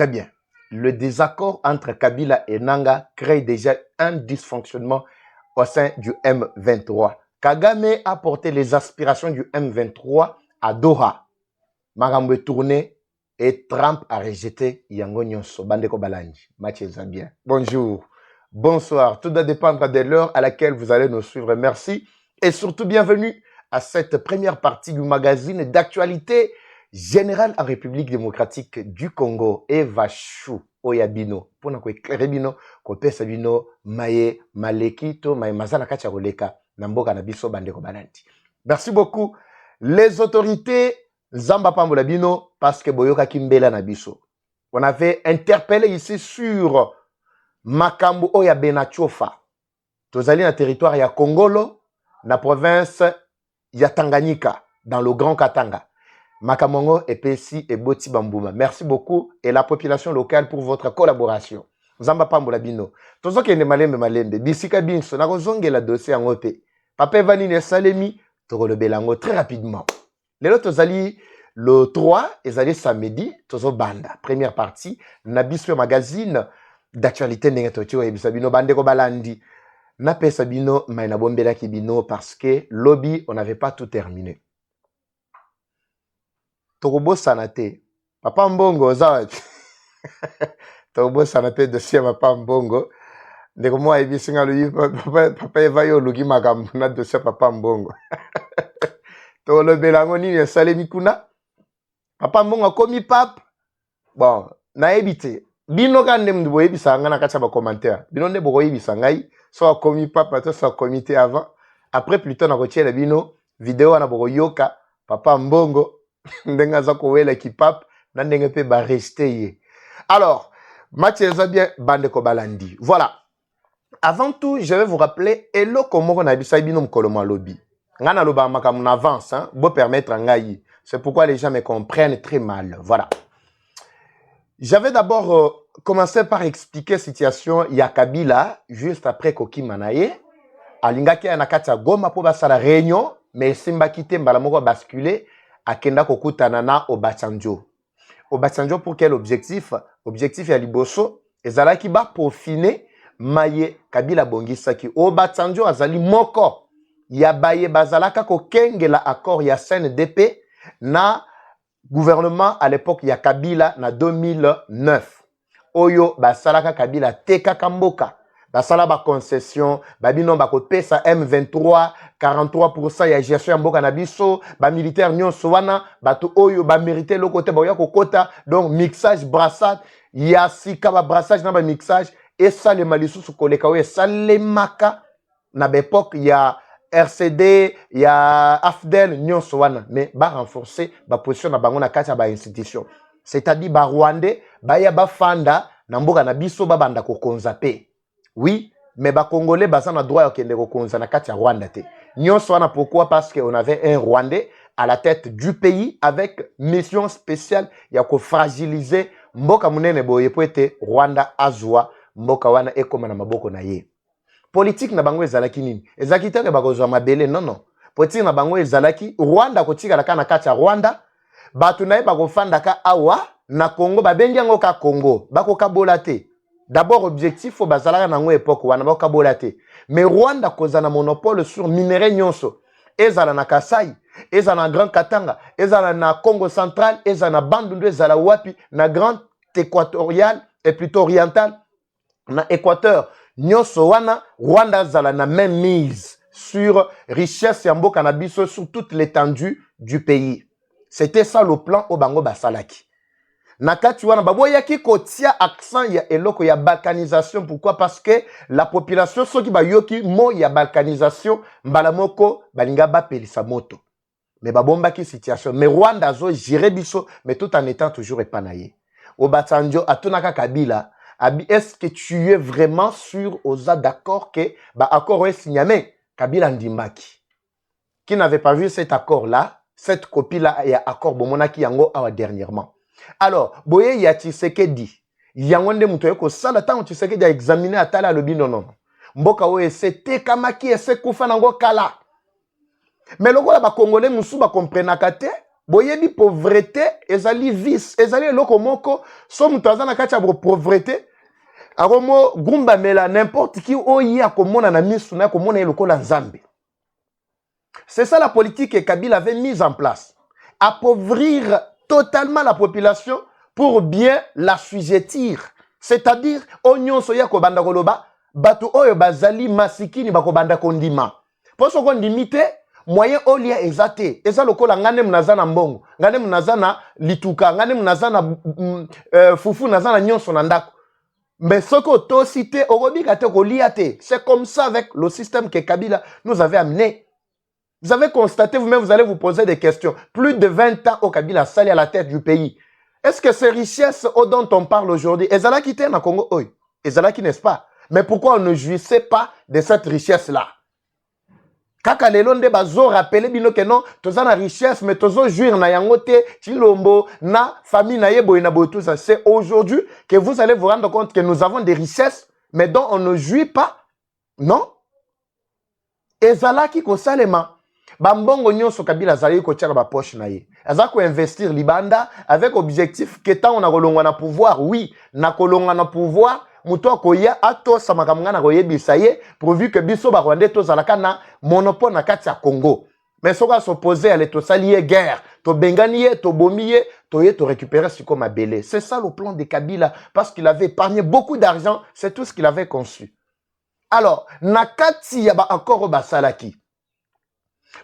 Très bien. Le désaccord entre Kabila et Nanga crée déjà un dysfonctionnement au sein du M23. Kagame a porté les aspirations du M23 à Doha. Marambo est tourné et Trump a rejeté Yango Nyonso. Bandeko Balanji. Mathieu Zabien. Bonjour. Bonsoir. Tout doit dépendre de l'heure à laquelle vous allez nous suivre. Merci. Et surtout, bienvenue à cette première partie du magazine d'actualité générale en République démocratique du Congo. Eva Chou Oyabino. Pour nous éclairer bino, ko pesa bino maye maleki to maye mazana kacha roleka namboka na biso bandeko balanti. Merci beaucoup les autorités Zamba Pambola bino parce que boyoka kimbela na biso. On avait interpellé ici sur Makambo Oya Benachofa. Tozali na territoire ya Kongolo, na province ya Tanganyika, dans le Grand Katanga. Makamongo et Pessi et Boti Bambouma. Merci beaucoup et la population locale pour votre collaboration. Zamba Pambola bino. Tozo kende malembe malembe. Bisika binso. Na kozonge la dossier en ope. Pape Vanine Salemi. Toro le belango très rapidement. Lelo tozali le 3 ezali samedi. Tozo banda. Première partie. Nabiswe magazine d'actualité ndenge totio ebisa bino bandeko balandi. Na pesa bino maina bombela ki bino parce que lobby on n'avait pas tout terminé. Tokobo sanate. Papa Mbongo, ça. Tokobo sanate dossier Papa Mbongo. Ndeko moi ebisinga lui papa eva yo luki makambo na dossier Papa Mbongo. Tolo belango nini salemi kuna. Papa Mbongo komi pape. Bon, na ebité. Bino kande mdu boyebi sanga na kacha ba commentaire. Bino nde boyebi sangai soit komi pape to soit comité avant. Après plutôt na kotiela bino vidéo na boyoka Papa Mbongo. Ndenga kowela kipap na ndenge pe ba rester. Alors, Mathieu Zabien bandeko balandi. Voilà. Avant tout, je vais vous rappeler hello komoko na bisa bino mkoloma lobby. Ngana loba makamu na avance hein, bo permettre ngai. C'est pourquoi les gens me comprennent très mal. Voilà. J'avais d'abord commencé par expliquer la situation ya Kabila juste après Koki Manaye. Alingaki anakata Goma po basala réunion mais simba kite mbala moko basculer akenda kokutana na Obasanjo. Obasanjo pour quel objectif? Objectif ya liboso ezalaki ba peaufiner maye Kabila bongisaki. Obasanjo azali moko ya baye bazalaka ko kengela accord ya CNDP na gouvernement à l'époque ya Kabila na 2009. Oyo basalaka Kabila teka kamboka. Basala ba concession, babino bako pesa M23, 43% ya gestion ya mboka na biso, ba militaire nyonso wana, bato oyo ba mérité le côté ba yako kota, donc mixage brassage, ya sika ba brassage na ba mixage, et ça le malisu su koleka oyo, ça le maka na l'époque ya RCD, ya AFDEL nyonso wana, mais ba renforcer ba position na bango na kati ya ba institution. C'est-à-dire ba Rwandais, ba ya ba fanda na mboka na biso ba banda ko konzape. Oui, mais les Congolais ont le droit de reconnaître na Rwanda. Pourquoi? Parce qu'on avait un Rwandais à la tête du pays avec mission spéciale. Il y a fragiliser Mboka Munene Boye pour être Rwanda Azwa, Mboka Wana et comme na maboko na ye. Politique na bango ezalaki nini? Ezalaki te bakozwa mabele non. Politique na bango ezalaki Rwanda kotika la kana kacha Rwanda. Batu na ye bakofanda ka awa na Congo babengi yango ka Congo. Bakoka bolate. D'abord, objectif, au bazalaka nango époque, wana boka bolate. Mais Rwanda cause na monopole sur minerai nyonso. Ezala na Kasai, ezala na Grand Katanga, ezala na Congo central, ezala na Bandundu, ezala wapi, na Grand Équatorial et plutôt oriental, na Équateur. Nyonso wana, Rwanda zala na même mise sur richesse ya mboka na biso sur toute l'étendue du pays. C'était ça le plan au bango basalaki. Nakati wana baboyaki kotia accent ya eloko ya balkanisation. Pourquoi? Parce que la population soki bayoki mo ya balkanisation mbala moko balinga bapelisa moto. Mais babombaki situation. Mais Rwanda zo géré biso mais tout en étant toujours épanaillé. Obasanjo atunaka Kabila, est-ce que tu es vraiment sûr aux d'accord que ba accord est signé Kabila ndimbaki. Qui n'avait pas vu cet accord là, cette copie là il y a accord bomonaki yango awa dernièrement. Alors, boye ya Tshisekedi. Yangonde mutoye ko sala tango Tshisekedi a examiné atala lobi non. Mboka oye c'était kamaki ese kufa nango kala. Mais lokola ba congolais musu ba comprenaka te, boyebi pauvreté ezali vice ezali eloko moko so mutu aza na kati ya pauvreté akomo gumba mela n'importe qui oyi akomona na misu na akomona ye lokola nzambe. C'est ça la politique que Kabila avait mise en place. Appauvrir totalement la population pour bien l'assujettir. C'est-à-dire, onyon soya ko banda koloba, batu oyo bazali masikini bako banda kondima. Pour ce qu'on limite, moyen olia exate. Eza lokola ngane mnazana mbongo, ngane mnazana lituka, ngane mnazana fufu nazana nyonso na ndako. Mais ce que to cité, c'est comme ça avec le système que Kabila nous avait amené. Vous avez constaté, vous-même, vous allez vous poser des questions. Plus de 20 ans au Kabila sali à la tête du pays. Est-ce que ces richesses dont on parle aujourd'hui, Ezala qui na Congo, Ezala qui n'est-ce pas? Mais pourquoi on ne jouissait pas de cette richesse-là? Kaka lelonde bazo rappelé bino que non, toza na richesse, mais tozo jouir na yangote, chilombo, na famille na yebo na tout ça. C'est aujourd'hui que vous allez vous rendre compte que nous avons des richesses, mais dont on ne jouit pas. Non? Ezala qui konsalema. Bambongo nyonso Kabila zali ko tchaka ba poche na ye. Aza ko investir libanda avec objectif que tant on a kolongwa na pouvoir, oui, na kolongwa na pouvoir, muto koya ato samakamanga na koyebisa ye pourvu que biso ba Rwanda to zalaka na monopole na kati ya Congo. Mais soka s'opposer à l'éto salier guerre, to bengani ye, to bomi ye, to récupérer ce comme abelé. C'est ça le plan de Kabila parce qu'il avait épargné beaucoup d'argent, c'est tout ce qu'il avait conçu. Alors, nakati ya ba encore ba salaki.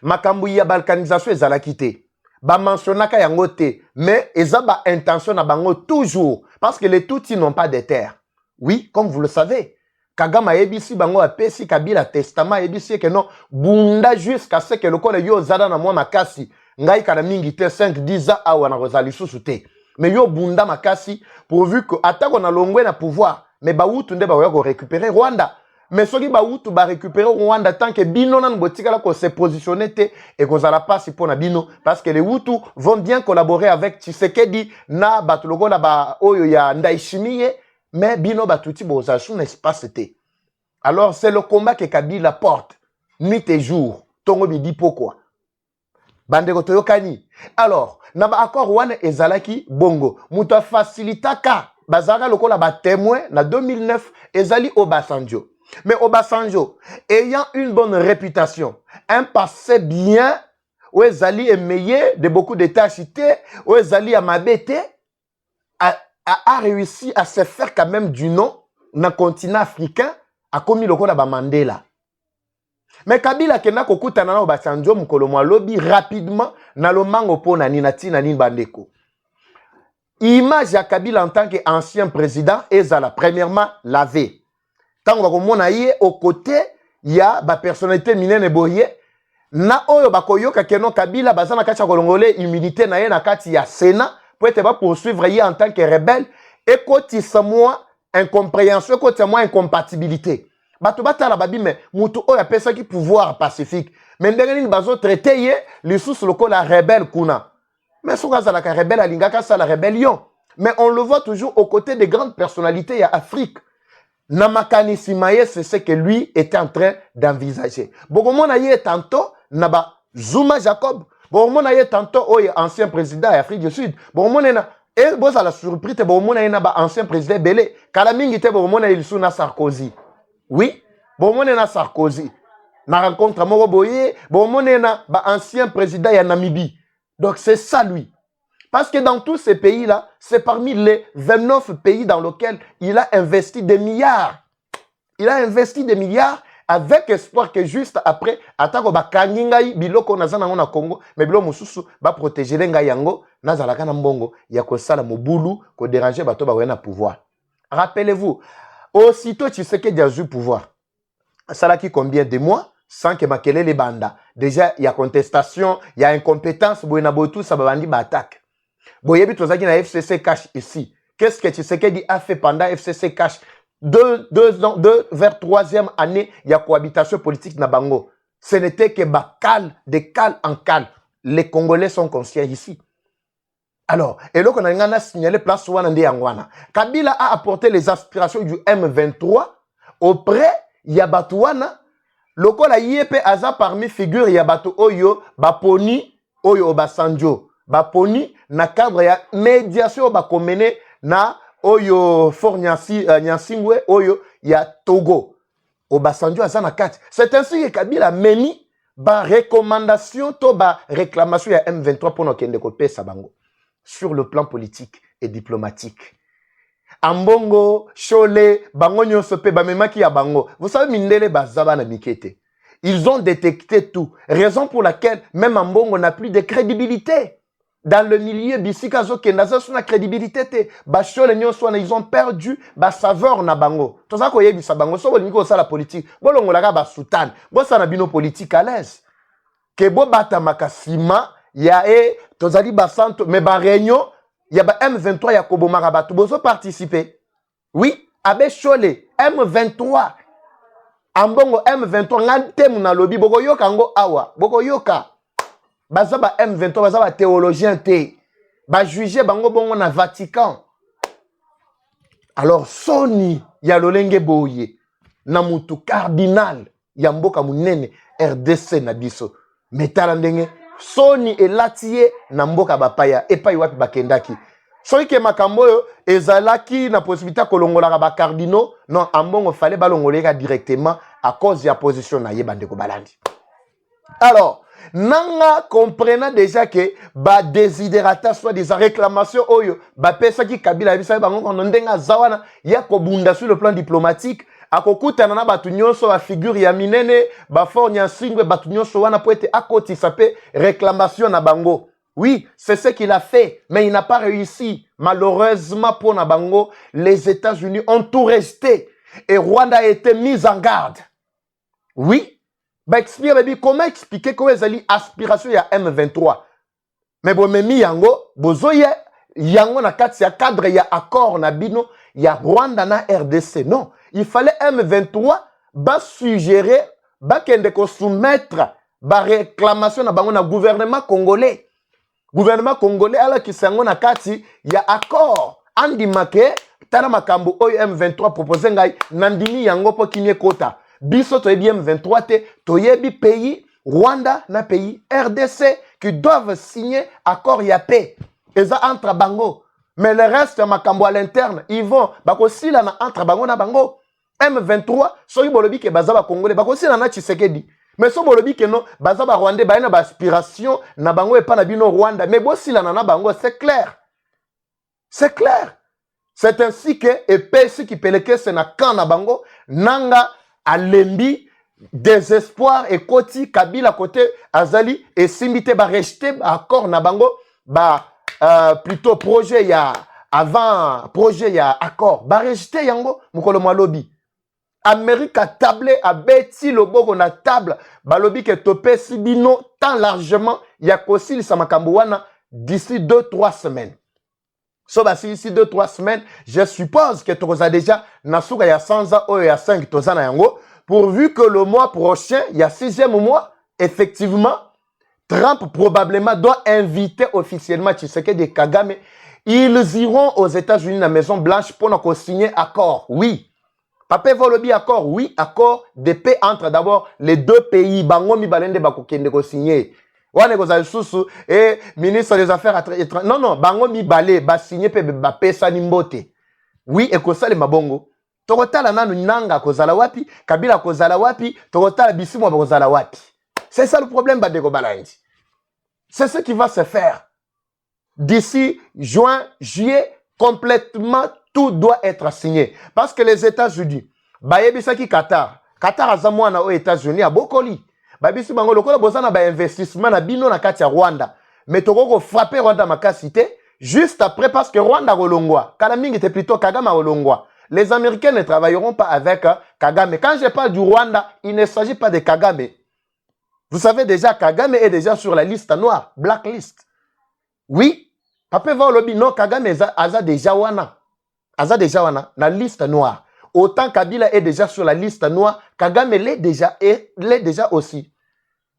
Makambu ya balkanisation ezalaki te. Ba mentionnaka yango te, mais eza ba intention na bango toujours parce que les Tutsis n'ont pas de terre. Oui, comme vous le savez. Kagama ebisi bango apesi Kabila testament ebisi que non bunda jusqu'à ce que le kole yo zada na mwa makasi ngai kana mingi te 5-10 ans awa na rozali susu te. Mais yo bunda makasi pourvu que atako na longwe na pouvoir mais ba wutu nde ba yo récupérer Rwanda. Mais ce qui va récupérer au Rwanda tant que Bino nan botika ko se positionner te et qu'on zala pas si pour na Bino parce que les Hutus vont bien collaborer avec Tshisekedi na batuloko na ba oyo ya Ndayishimiye mais Bino batuti boza sous espace te. Alors c'est le combat que Kabila porte nuit et jour. Tongo bi di pourquoi. Bandeko toyokani. Alors na ba accord wana ezalaki bongo muta facilitaka bazaka lokola ba témoin na 2009 ezali Obasanjo. Mais Obasanjo, ayant une bonne réputation, un passé bien, où Ezali est meilleur de beaucoup d'États cités, où Ezali a mabete, a réussi à se faire quand même du nom dans le continent africain, a commis le coup de Mandela. Mais Kabila kena kokuta na Obasanjo mukolo mwa lobby rapidement na lo mango po na ninati na bandeko. Image ya Kabila en tant qu'ancien président ezala premièrement lavé. Tant qu'on va au côté, il y a la personnalité minene boye. Na oyo bakoyo kakeno Kabila bazana kacha kolongole immunité na ye na kati ya Sénat pour être poursuivre ye en tant que rebelle et koti moi incompréhension koti moi incompatibilité. Bato batala babi mais mutu oyo apesa ki pouvoir pacifique. Mais ndengeni bazo traiter ye les sous lokola rebelle kuna. Mais soka za la rebelle alingaka sa la rébellion. Mais on le voit toujours aux côtés des grandes personnalités ya Afrique. Namakani Simaye, c'est ce que lui était en train d'envisager. Bokomona ye tantôt, naba Zuma Jacob. Bokomona ye tantôt, ancien président d'Afrique du Sud. Bokomona na, et boza la surprise, bokomona ye naba ancien président Belé. Kalamingi te bokomona il sous na Sarkozy. Oui, bokomona na Sarkozy. Na rencontre moko boye, bokomona na ba ancien président ya Namibie. Donc c'est ça lui. Parce que dans tous ces pays-là, c'est parmi les 29 pays dans lesquels il a investi des milliards. Il a investi des milliards avec espoir que juste après, atako ba kangingai biloko nazana na Congo, mais biloko mususu ba protéger lenga yango nazalaka na mbongo ya ko sala mobulu ko déranger bato ba wena pouvoir. Rappelez-vous, aussitôt Tshisekedi a eu pouvoir. Ça qui combien de mois sans que Makele les banda. Déjà il y a contestation, il y a incompétence, boyena botu ça bandi ba attaque. Boyebi tozaki na FCC cash ici. Qu'est-ce que Tshisekedi a fait pendant FCC cash? Deux vers troisième année, il y a cohabitation politique na bango. Ce n'était que de cal en cal. Les Congolais sont conscients ici. Alors, et là, on a signalé place Wanande Yangwana. Kabila a apporté les aspirations du M23 auprès Yabatouana. Lokola Yépe Aza parmi figures Yabatou Oyo, Baponi, Oyo Obasanjo. baponi na cadre ya médiation bakomene na oyo Fort Nyansingwe oyo ya Togo Obasanjo aza na kati. C'est ainsi que Kabila meni ba recommandation to ba réclamation ya M23 pour nokende ko pesa bango sur le plan politique et diplomatique. Ambongo, Chole, bango nyonso pe ba memaki ya bango. Vous savez mindele bazaba na mikete. Ils ont détecté tout. Raison pour laquelle même Ambongo n'a plus de crédibilité. Dans le milieu, Bissikazo Kendaza sur la crédibilité. Bachole nyonso ils ont perdu ba saveur na bango. Tout ça koye bisa bango so bolingo ça la politique. Bolongo la ba sultan. Bo ça na bino politique à l'aise. Que bo bata makasima ya tozali basanto mais ba réunion ya ba M23 ya Kobo Marabatu bozo participer. Oui, abe Chole M23 Ambongo M23 ngante muna lobi boko yoka ngo awa boko yoka baza ba M23 baza ba théologien te ba juger bango bongo na Vatican. Alors soni ya lolenge boye na mutu cardinal ya mboka munene RDC na biso metala ndenge soni elatie na mboka bapaya epai wapi bakendaki. Soki ke makambo yo ezalaki na possibilité kolongola ba cardinaux non Ambongo fallait balongoleka directement à cause de la position na yebande ko balandi. Alors nanga comprenant déjà que ba desiderata soit des réclamations oyo ba pesa ki Kabila bisa bango kono ndenga zawana ya ko bunda sur le plan diplomatique akokutana na batu nyonso ba figure ya minene ba Fort Nyansingwe batu nyonso wana po ete akoti sape réclamation na bango. Oui, c'est ce qu'il a fait, mais il n'a pas réussi. Malheureusement pour Nabango, les États-Unis ont tout resté. Et Rwanda a été mis en garde. Oui, bah expliquez, comment expliquer comment ils ont aspiration à M23? Mais bon, mais mi yango, bozoye, yango na kati ya cadre ya accord na bino, ya Rwanda na RDC. Non, il fallait M23 ba suggérer, ba kende ko soumettre, ba réclamation na bango na gouvernement congolais. Gouvernement congolais ala kisango na kati ya accord andi make tana makambo oyo M23 proposé ngai nandimi yango po kimie kota biso to yebi M23 te to yebi pays Rwanda na pays RDC qui doivent signer accord ya paix eza entre bango mais le reste makambo à l'interne ils vont bakosila na entre bango na bango M23 soki bolobi ke bazaba congolais bakosila na Tshisekedi. Mais si bolobi que non, baza ba Rwandais ba na ba aspiration na bango e pa na bino Rwanda, mais bosi la na bango c'est clair. C'est clair. C'est ainsi que epesi qui peleke se na kan na bango nanga alembi désespoir et koti Kabila côté azali et simbité ba rejeter accord na bango ba plutôt projet ya avant projet ya accord ba rejeter yango mukolo malobi. Amérique a tablé à beti loboko na table balobi ke topé sibino tant largement ya kosil samakambuana d'ici 2-3 semaines. So basi ici 2-3 semaines, je suppose que tu as déjà nasuka ya 100 ans ou ya 5 tozana yango pourvu que le mois prochain, il y a 6e mois, effectivement Trump probablement doit inviter officiellement Tshisekedi et Kagame. Ils iront aux États-Unis, la Maison Blanche pour nous signer accord. Oui. Papa Volobi accord, oui, accord de paix entre d'abord les deux pays. Bango mi balende bako kende ko signer. Wane ko za susu et ministre des Affaires étrangères. Non non, bango mi balé ba signer pe ba pesa ni mbote. Oui, et ko sale mabongo. Tokotala nanu nanga ko zala wapi, Kabila ko zala wapi, tokotala bisimo ba ko zala wapi. C'est ça le problème badeko balandi. C'est ce qui va se faire. D'ici juin, juillet, complètement tout doit être signé. Parce que les États-Unis, Bayebisaki Qatar, Qatar a zamouana aux États-Unis à Bokoli. Babisi bango lokola bozana ba investissement na bino na kati ya Rwanda. Mais toko frapper Rwanda makasité juste après parce que Rwanda rolongwa. Kalamingi était plutôt Kagame rolongwa. Les Américains ne travailleront pas avec Kagame. Quand je parle du Rwanda, il ne s'agit pas de Kagame. Vous savez déjà, Kagame est déjà sur la liste noire, blacklist. Oui, Papa va au lobby, non, Kagame a déjà wana. Aza déjà wana, la liste noire. Autant Kabila est déjà sur la liste noire, Kagame l'est déjà et l'est déjà aussi.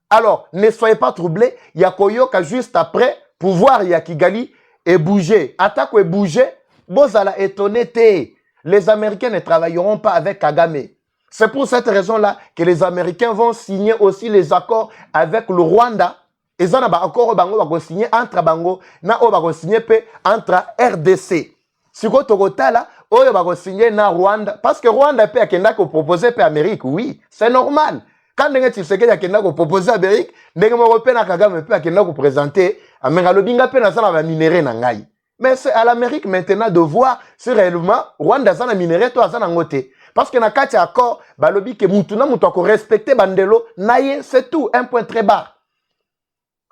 Alors, ne soyez pas troublés, il y a Koyoka juste après, pouvoir il y a Kigali et bouger. Attaque et bouger, Bozala étonné te. Les Américains ne travailleront pas avec Kagame. C'est pour cette raison-là que les Américains vont signer aussi les accords avec le Rwanda ezana ba accord bango ba signer entre bango na o ba signer pe entre RDC. Siko tokotala oyo ba signer na Rwanda parce que Rwanda pe akenda ko proposer pe Amérique, oui, c'est normal. Quand ndenge Tshisekedi akenda ko proposer Amérique, ndenge moko pe na Kagame pe akenda ko présenter Amérique lobinga pe na sala ba minéraux na ngai. Mais c'est à l'Amérique maintenant de voir si réellement Rwanda zana minéraux to azana ngote. Parce que na kati accord balobi ke mutu na mutu ko respecter bandelo naye, c'est tout, un point très bas.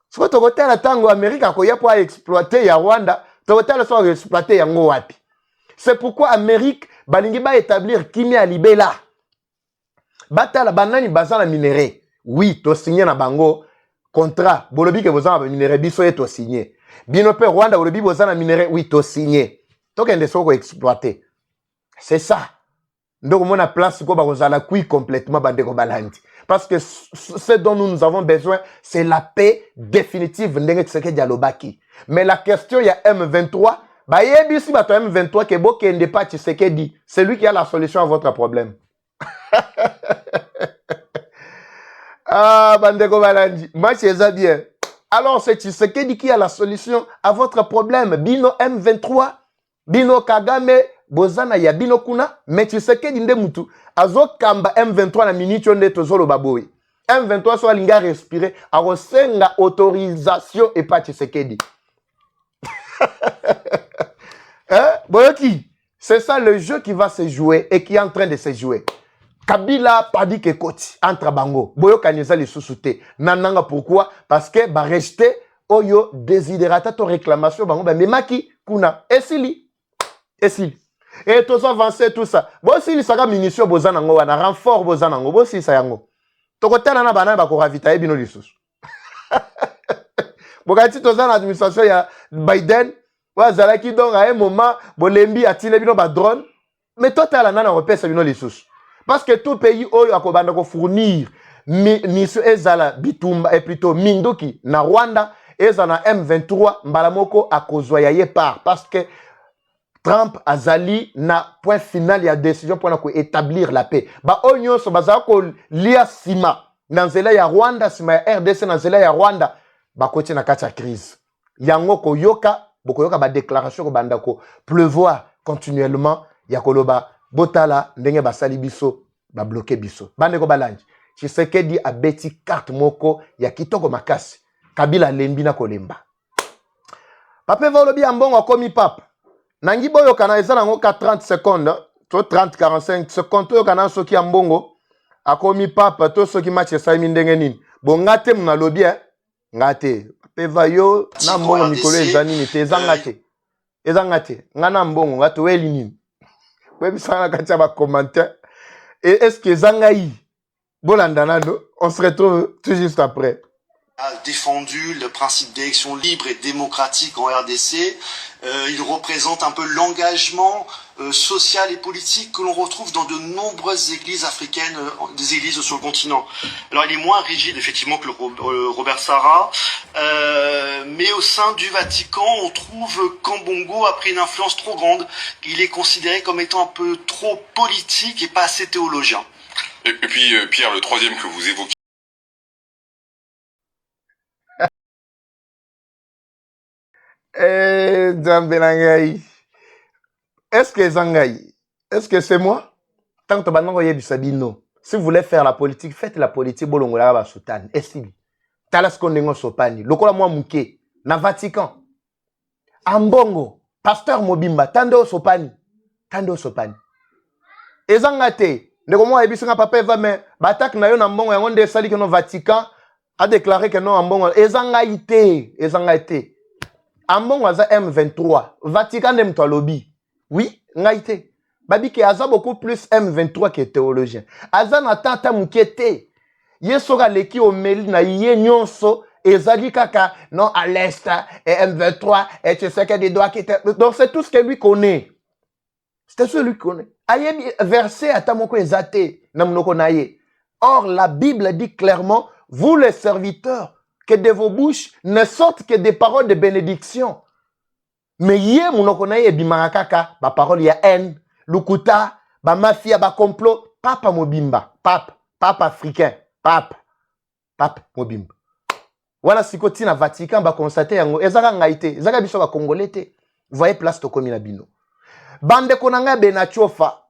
Si vous avez un tango Amérique pour exploiter ya Rwanda, vous avez exploiter yango wapi. C'est pourquoi Amérique balingi ba établir Kimi à Libela. Batala banani bazana minéré. Oui, to signé na bango contrat. Bolobi que vous avez minéré biso et to signé. Bino pe Rwanda bolobi bozana minéré, oui, to signé. To kende soko exploiter. C'est ça. Donc on a place ko ba kozala kui complètement bandeko balandi. Parce que ce dont nous avons besoin, c'est la paix définitive. Mais la question, il y a M23. Bah, il y a M23 qui est pas Tshisekedi. C'est lui qui a la solution à votre problème. Ah, bandeko balandi. Moi, c'est ça bien. Alors, c'est Tshisekedi qui a la solution à votre problème. Bino M23, Bino Kagame, Bozana ya Bino Kuna, mais Tshisekedi nde mutu. Azo kamba M23 na minute onde tozolo baboy. M23 soit linga respirer, arosenga autorisation et pas Tshisekedi. Hein? Boyoki, c'est ça le jeu qui va se jouer et qui est en train de se jouer. Kabila padi ke koti entre bango. Boyoka neza li susute. Nananga pourquoi? Parce que ba rejeter oyo desiderata to réclamation bango ba memaki kuna esili. Esili. Et tous avancer tout ça. Bon si lisaka munition bozana ngo wana renfort bozana ngo bo si sa yango. Tokotana na bana ba ko ravitailler bino lisusu. Bokati tozana administration ya Biden wa zalaki donc à un moment bolembi atile bino ba drone mais total nana repesa bino lisusu. Parce que tout pays oyo akobanda ko fournir mission ezala bitumba et plutôt mindoki na Rwanda ezana M23 mbala moko akozwa ya ye part parce que Trump azali na point final ya décision pour établir la paix. Ba onyo so bazako ko lia sima na nzela ya Rwanda sima ya RDC na nzela ya Rwanda ba koti na kati ya crise. Yango ko yoka boko yoka ba déclaration ko banda ko pleuvoir continuellement ya koloba botala ndenge basali biso ba bloquer biso. Bande ko balanji. Tshisekedi a beti carte moko ya kitoko makasi. Kabila lembi na kolemba. Pape volobi ambongo komi papa. Nangi boyo kana eza nango ka 30 secondes, to 30-45 secondes to kana soki ambongo akomi papa to soki match esami ndenge nini. Bo ngate muna lobi ngate peva yo na mbongo mikolo ezani ni te ezangate. Ezangate ngana mbongo ngato weli nini. Webi sana katia ba commentaire. Et est-ce que ezangai bolandana no? On se retrouve tout juste après. A défendu le principe d'élection libre et démocratique en RDC. Il représente un peu l'engagement social et politique que l'on retrouve dans de nombreuses églises africaines, des églises sur le continent. Alors il est moins rigide effectivement que le Robert Sarah, mais au sein du Vatican, on trouve qu'Ambongo a pris une influence trop grande. Il est considéré comme étant un peu trop politique et pas assez théologien. Et puis Pierre, le troisième que vous évoquez. Est-ce que Zangaï? Est-ce que c'est moi? Tant que tu as Sabino, si vous voulez faire la politique, faites la politique. Bolongola va soutane. Est-ce que Talas Kondingo Sopani, Lokola moi Mouké, na Vatican, Ambongo, Pasteur Mobimba, Tando Sopani, Tando Sopani. Et Zangate, ne comment Ebisinga papa va mais batak na yo na Mbongo yangonde sali que no Vatican a déclaré que non Ambongo. Et Zangate. Ambongo aza M23, Vatican n'aime toi lobby. Oui, ngaïté. Babi ki aza beaucoup plus M23 que théologien. Aza na tata mukete. Yesoga leki o meli na ye nyonso ezali kaka non à l'est et M23 et tu sais que des doigts qui étaient. Donc c'est tout ce que lui connaît. C'est ce que lui connaît. Ayebi verset atamoko ezate na munoko na ye. Or la Bible dit clairement vous les serviteurs que de vos bouches ne sortent que des paroles de bénédiction. Mais yé munoko na ye bimarakaka ba parole ya haine, lukuta, ba mafia, ba complot, papa mobimba, pape africain, pape mobimba. wana sikoti na Vatican ba constater yango ezaka ngaite ezaka biso ba congolais te voyez place to komi na bino bande konanga Benatiofa.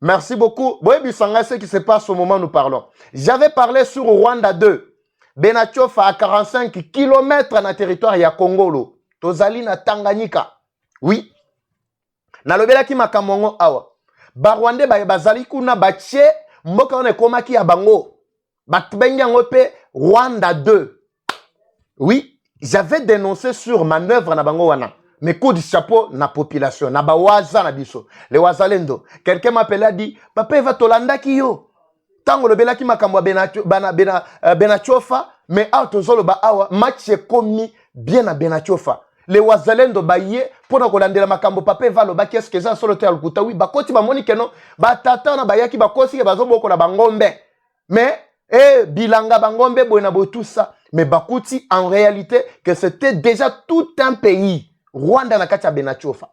Merci beaucoup. Boye bisanga ce qui se passe au moment où nous parlons. J'avais parlé sur Rwanda 2. Benatiofa à 45 km na territoire ya Congolo. Tozali na Tanganyika. Oui. Na lobela ki makamongo awa. Ba Rwandais ba bazali kuna batie mboka on ekomaki ya bango. Batbengi yango pe Rwanda 2. Oui, j'avais dénoncé sur manœuvre na bango wana. Mais coup de chapeau na population, na bawaza na biso. Le wazalendo. Quelqu'un m'appelait a dit, papa va tolanda ki yo. Tango le bela ki makamwa Benatiofa, mais autozolo ba awa, match komi bien na Benatiofa. Le wazalendo ba ye, pour na kolandela makambo papa va lo ba qu'est-ce que ça solo te alukuta oui, ba koti ba moni keno, ba tata na ba yaki ba kosi ke bazo boko na bangombe. Mais bilanga bangombe boina bo tout ça, mais bakuti en réalité que c'était déjà tout un pays. Rwanda na kati ya Benatiofa.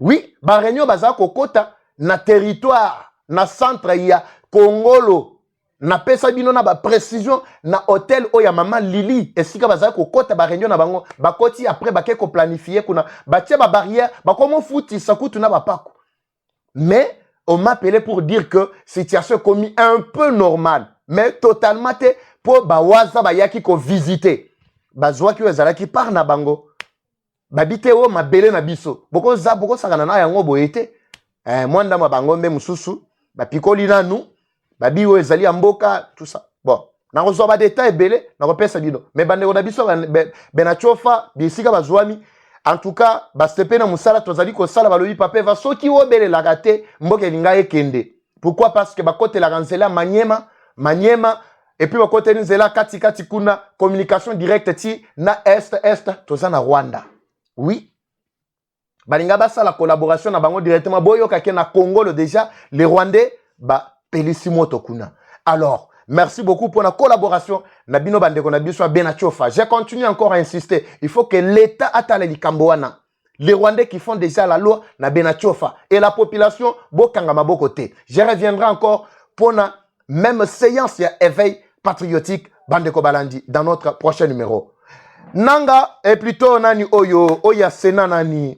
Oui, ba réunion baza kokota na territoire na centre ya Congolo. Na pesa bino na ba précision na hôtel oya mama Lili esika baza kokota ba réunion na bango bakoti après bake ko planifier kuna batie ba barrière ba komo futi sakutu na ba pako. Mais on m'appelait pour dire que situation commis un peu normale mais totalement te pour ba waza ba yaki ko visiter. Bazwa ki wazala ki par na bango. Babite o mabele na biso boko sakana na yango boyete mwanda mabangombe mususu bapikoli nanu babi o ezali amboka tout ça bon na kozo ba détail belé na kopesa bino mais bande na biso Benatiofa bisika bazwami en tout cas bastepe na musala tozali ko sala balobi papa va soki o belé la gâté mboke linga ekende pourquoi parce que bakote la ranzela Maniema et puis bakote nzela kati kuna communication directe ti na est tozana Rwanda. Oui. Balinga basa la collaboration na bango directement boyo kake na Congo déjà les Rwandais ba pelissimo tokuna. Alors, merci beaucoup pour la collaboration na bino bandeko na biso Benatiofa. Je continue encore à insister, il faut que l'État atale likambo wana. Les Rwandais qui font déjà la loi na Benatiofa et la population bokanga maboko te. Je reviendrai encore pour la même séance ya éveil patriotique bandeko balandi dans notre prochain numéro. Nanga est plutôt nani oya sena nani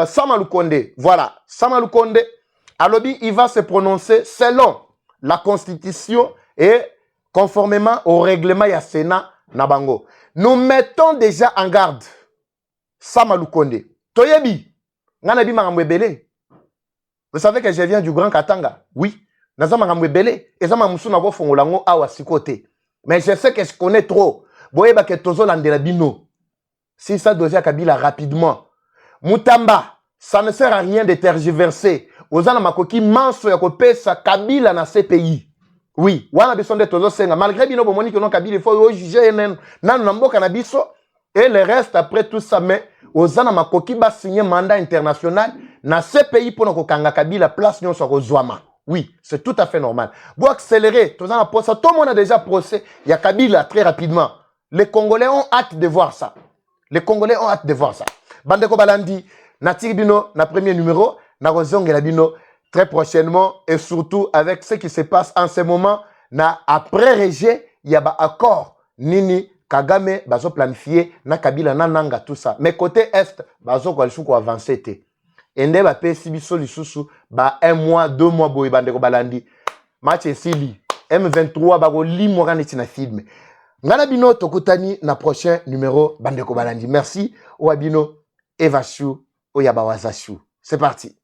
Sama Lukonde. Voilà, Sama Lukonde alobi il va se prononcer selon la constitution et conformément au règlement ya Sénat Nabango. Nous mettons déjà en garde Sama Lukonde. Toyebi ngana bi makamwebele. Vous savez que je viens du Grand Katanga. Oui, naza makamwebele ezama musuna bo fongolango awa sikote. Mais je sais que je connais trop. Boyeba ke tozo landela bino. Si ça devient Kabila rapidement. Mutamba, ça ne sert à rien de tergiverser. Ozana makoki manso ya kopesa Kabila na CPI. Oui, wana biso de tozo senga. Malgré bino bomoni que non Kabila il faut juger nan namboka na biso et le reste après tout ça mais ozana makoki ba signer mandat international na CPI pour ko kanga Kabila place nyon so kozwama. Oui, c'est tout à fait normal. Vous accélérez, tout le monde a déjà procès. Il y a Kabila très rapidement. Les Congolais ont hâte de voir ça. Les Congolais ont hâte de voir ça. Bandeko Balandi, Natir Bino, na premier numéro, na Rozongela Bino, très prochainement, et surtout avec ce qui se passe en ce moment, na après rejet, il y a un accord. Nini, Kagame, bazo planifié, na Kabila, na Nanga, tout ça. Mais côté Est, bazo kwa lishuko avancé te. Ende ba pesi biso lisusu ba 1 mois 2 mois boy bandeko balandi match esili M23 ba ko limo kana tina film ngana bino tokutani na prochain numéro bandeko balandi merci o abino Eva Chou o Yabawazashu c'est parti.